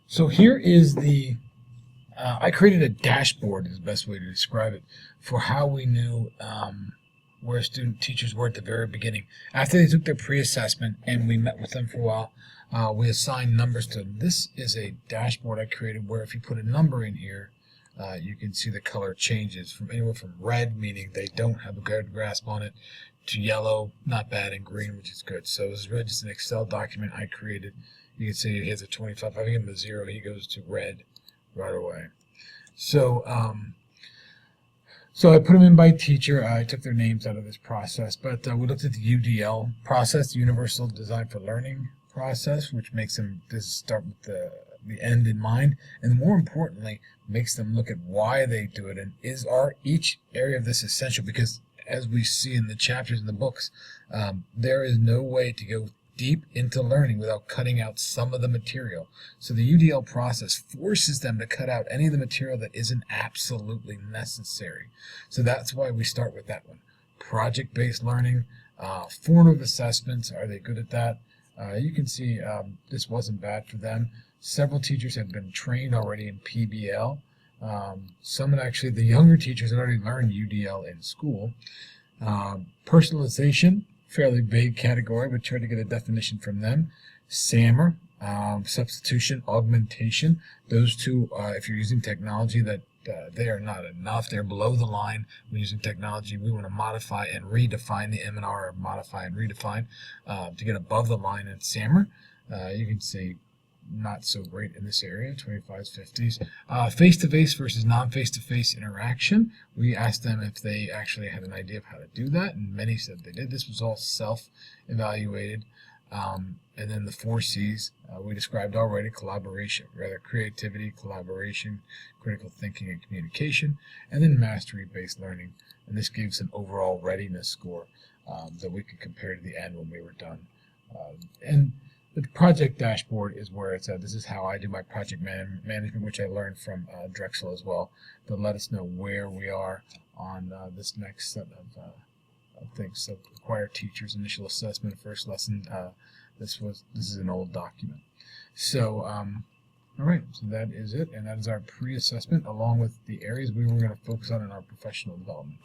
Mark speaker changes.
Speaker 1: So here is I created a dashboard is the best way to describe it for how we knew where teachers were at the very beginning. After they took their pre-assessment and we met with them for a while, we assigned numbers to them. This is a dashboard I created where if you put a number in here, you can see the color changes from anywhere from red, meaning they don't have a good grasp on it, to yellow, not bad, and green, which is good. So this is really just an Excel document I created. You can see he has a 25. If I give him a 0, he goes to red right away. So, so I put them in by teacher. I took their names out of this process, but we looked at the UDL process, the Universal Design for Learning process, which makes them start with the end in mind, and more importantly, makes them look at why they do it and each area of this essential, because as we see in the chapters in the books, there is no way to go deep into learning without cutting out some of the material. So the UDL process forces them to cut out any of the material that isn't absolutely necessary. So that's why we start with that one. Project-based learning, formative assessments, are they good at that? You can see this wasn't bad for them. Several teachers have been trained already in PBL. Some had actually, the younger teachers had already learned UDL in school. Personalization, fairly vague category, but try to get a definition from them. SAMR, substitution, augmentation. Those two, if you're using technology, that they are not enough. They're below the line when using technology. We want to modify and redefine the M&R, or modify and redefine, to get above the line in SAMR. You can see not so great in this area, 25s, 50s. Face-to-face versus non-face-to-face interaction. We asked them if they actually had an idea of how to do that, and many said they did. This was all self-evaluated. And then the 4 C's we described already: collaboration, rather creativity, collaboration, critical thinking, and communication, and then mastery-based learning. And this gives an overall readiness score that we could compare to the end when we were done. And the project dashboard is where it's at. This is how I do my project management, which I learned from Drexel as well, to let us know where we are on this next set of things. So required teachers, initial assessment, first lesson. This is an old document. So all right, so that is it, and that is our pre-assessment along with the areas we were going to focus on in our professional development.